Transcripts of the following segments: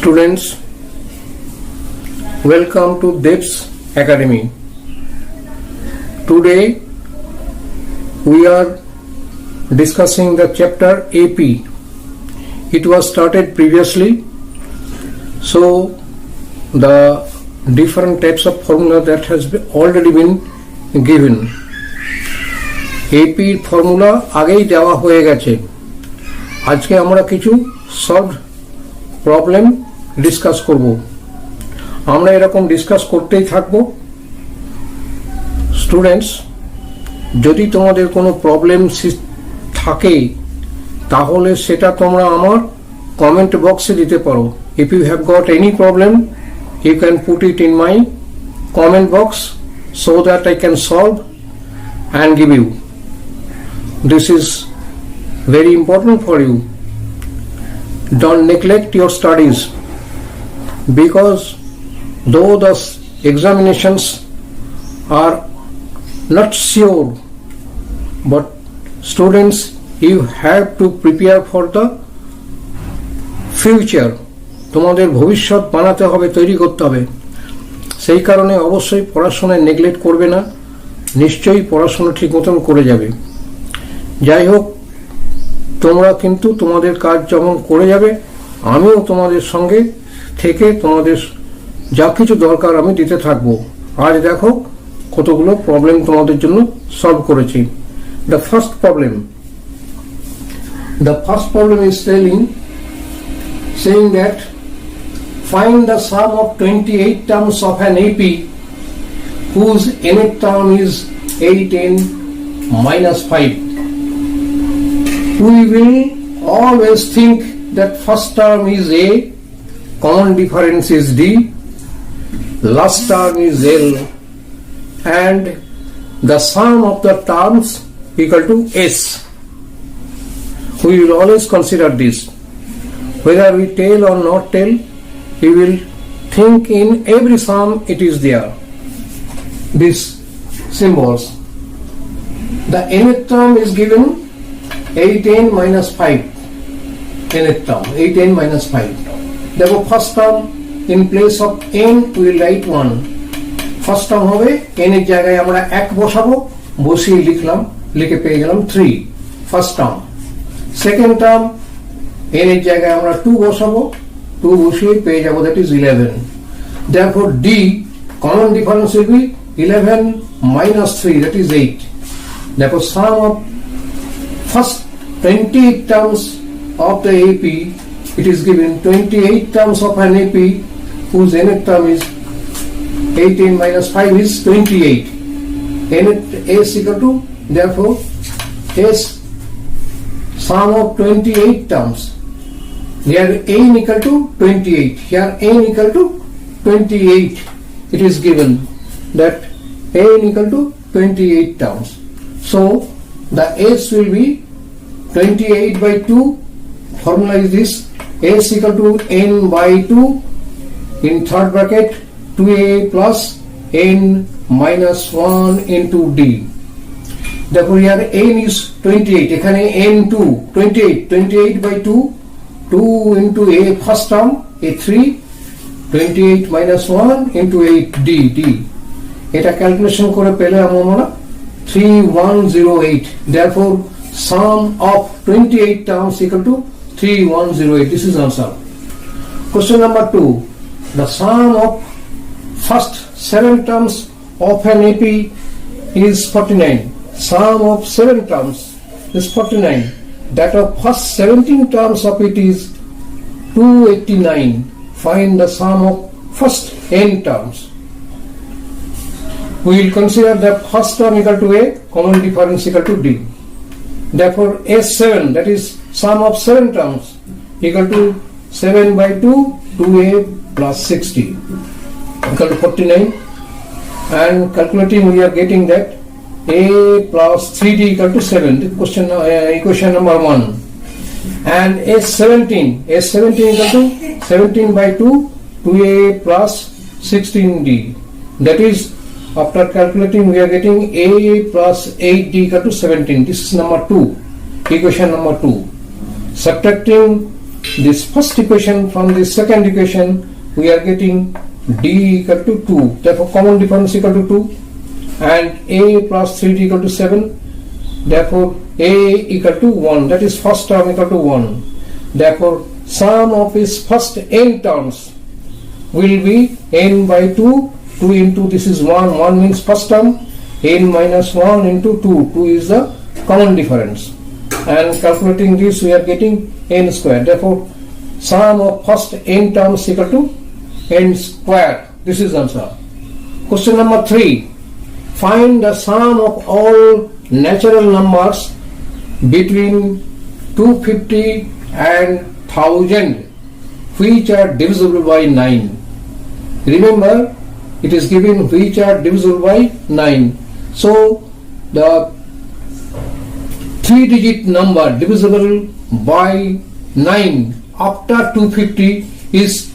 Students, welcome to Dev's Academy. Today we are discussing the chapter AP. It was started previously, so the different types of formula that has already been given. AP formula আগেই দেওয়া হয়ে গেছে। আজকে আমরা কিছু solve problem discuss করব। আমরা এরকম ডিসকাস করতেই থাকব। স্টুডেন্টস, যদি তোমাদের কোনো প্রবলেম থাকে তাহলে সেটা তোমরা আমার কমেন্ট বক্সে দিতে পারো। If you have got any problem you can put it in my comment box so that I can solve and give you. This is very important for you. Don't neglect your studies, because though the examinations are not sure, but students, you have to prepare for the future. তোমাদের ভবিষ্যৎ বানাতে হবে, তৈরি করতে হবে। সেই কারণে অবশ্যই পড়াশোনায় নেগলেক্ট করবে না, নিশ্চয়ই পড়াশোনা ঠিক মতন করে যাবে। যাই হোক, তোমরা কিন্তু তোমাদের কাজ যখন করে যাবে, আমিও তোমাদের সঙ্গে থেকে তোমাদের যা কিছু দরকার আমি দিতে থাকবো। আজ দেখো কতগুলো প্রবলেম তোমাদের জন্য সলভ করেছি। The first problem is saying that find the sum of 28 terms of an AP whose nth term is 8n minus 5. We will always think that first term is A, common difference is D, last term is L, and the sum of the terms equal to S. We will always consider this. Whether we tell or not tell, we will think in every sum it is there. These symbols. The nth term is given 8n minus 5. Nth term 8n minus 5. Therefore, first term in place of n we will write 1. First term হবে n এর জায়গায় আমরা 1 বসাবো, বসিয়ে লিখলাম, লিখে পেয়ে গেলাম 3 first term. Second term n এর জায়গায় আমরা 2 বসাবো, 2 বসিয়ে পেয়ে যাবো, that is 11. Therefore D, common difference will be 11 minus 3, that is 8. Therefore sum of first 28 terms of the AP, it is given 28 terms of an AP whose nth term is 18 minus 5 is 28. Nth S equal to, therefore S sum of 28 terms. Here n equal to 28. Here n equal to 28. It is given that n equal to 28 terms. So the S will be 28 by 2. Formula is this: S equal to n by 2 in third bracket 2a plus n minus 1 into d. Therefore here n is 28. এখানে n2 28 by 2 into a first term a 3 28 minus 1 into 8 d. এটা calculation করে পেলে আমরা 3108. Therefore sum of 28 terms equal to 3108. This is answer. Question number 2. The sum of first 7 terms of an AP is 49. Sum of 7 terms is 49. That of first 17 terms of it is 289. Find the sum of first n terms. We will consider that first term equal to A, common difference equal to D. Therefore S7, that is sum of 7 terms, equal to 7 by 2, 2A plus 60 equal to 49. And calculating, we are getting that A plus 3D equal to 7. Equation number 1. And S17 equal to 17 by 2, 2A plus 16D. That is, after calculating, we are getting A plus 8D equal to 17. This is number 2. Equation number 2. Subtracting this first equation from the second equation, we are getting d equal to 2. Therefore, common difference equal to 2, and a plus 3d equal to 7. Therefore, a equal to 1. That is first term equal to 1. Therefore, sum of its first n terms will be n by 2. 2 into this is 1. 1 means first term. N minus 1 into 2. 2 is the common difference. And calculating this, we are getting n square. Therefore, sum of first n terms equal to n square. This is answer. Question number 3. Find the sum of all natural numbers between 250 and 1000 which are divisible by 9. Remember, it is given which are divisible by 9. So, the 3-digit number divisible by 9 after 250 is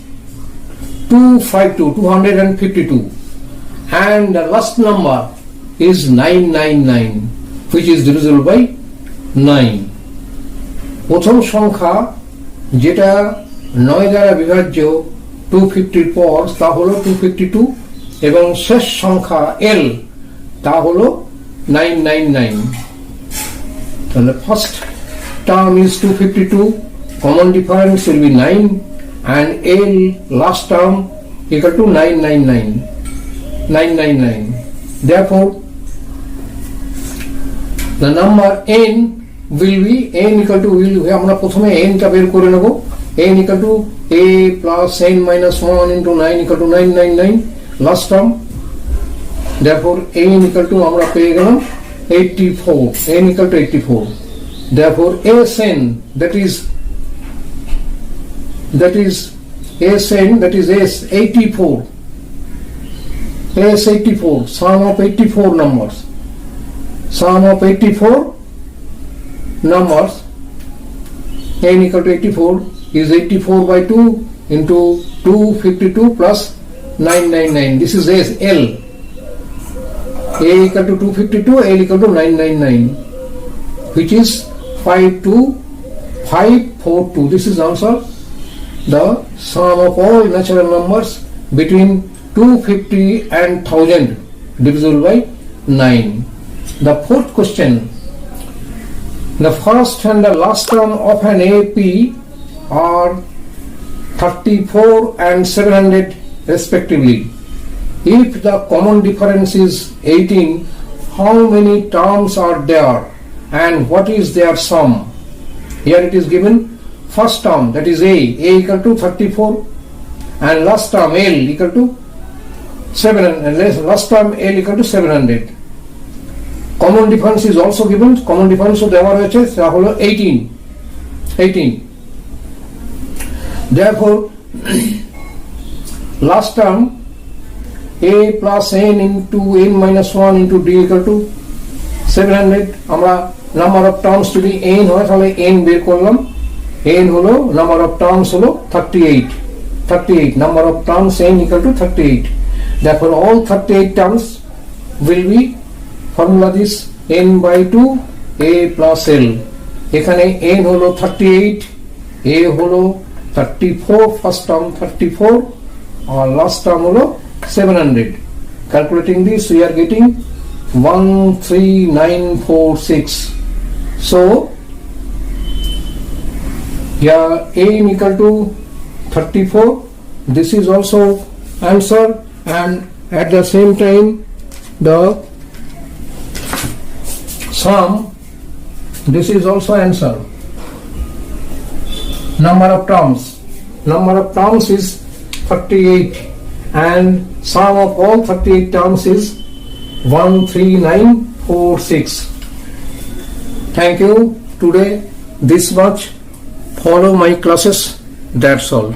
252, and the last number is 999, which is divisible by 9. প্রথম সংখ্যা যেটা 9 দ্বারা বিভাজ্য 250 পর তা হলো 252, এবং শেষ সংখ্যা L তা হলো 999. তাহলে first term is 252, common difference will be 9, and L last term equal to 999. Therefore, the number n will be n equal to, আমরা প্রথমে n টা বের করে নেব. n equal to a plus n minus 1 into 9 equal to 999 last term. Therefore, n equal to আমরা পেয়ে গেলাম 84. n equal to 84. Therefore, Sn that is Sn that is S84. S84, sum of 84 numbers. Sum of 84 numbers, n equal to 84 is 84 by 2 into 252 plus 999. This is L. A equal to 252, L equal to 999, which is 52542. This is answer. The sum of all natural numbers between 250 and 1000 divisible by 9. The fourth question. The first and the last term of an AP are 34 and 700 respectively. If the common difference is 18, how many terms are there and what is their sum? Here it is given first term, that is A equal to 34, and last term L equal to 700, and last term L equal to 700. Common difference is also given. Common difference দেওয়া রয়েছে তা হলো 18. Therefore, last term A plus n into n minus 1 into d equal to 700. আমরা number of terms যদি n হয় তাহলে n বের করলাম. n হলো number of terms হলো 38. Number of terms n equal to 38. Therefore, all 38 terms will be formula this n by 2 a plus L. এখানে n হলো 38, a হলো 34, first term 34, or last term হলো 700. Calculating this, we are getting 13946. So, here n equal to 34. This is also answer, and at the same time the sum, this is also answer. Number of terms is 38, and sum of all 38 terms is 13946. Thank you. Today this much. Follow my classes. That's all.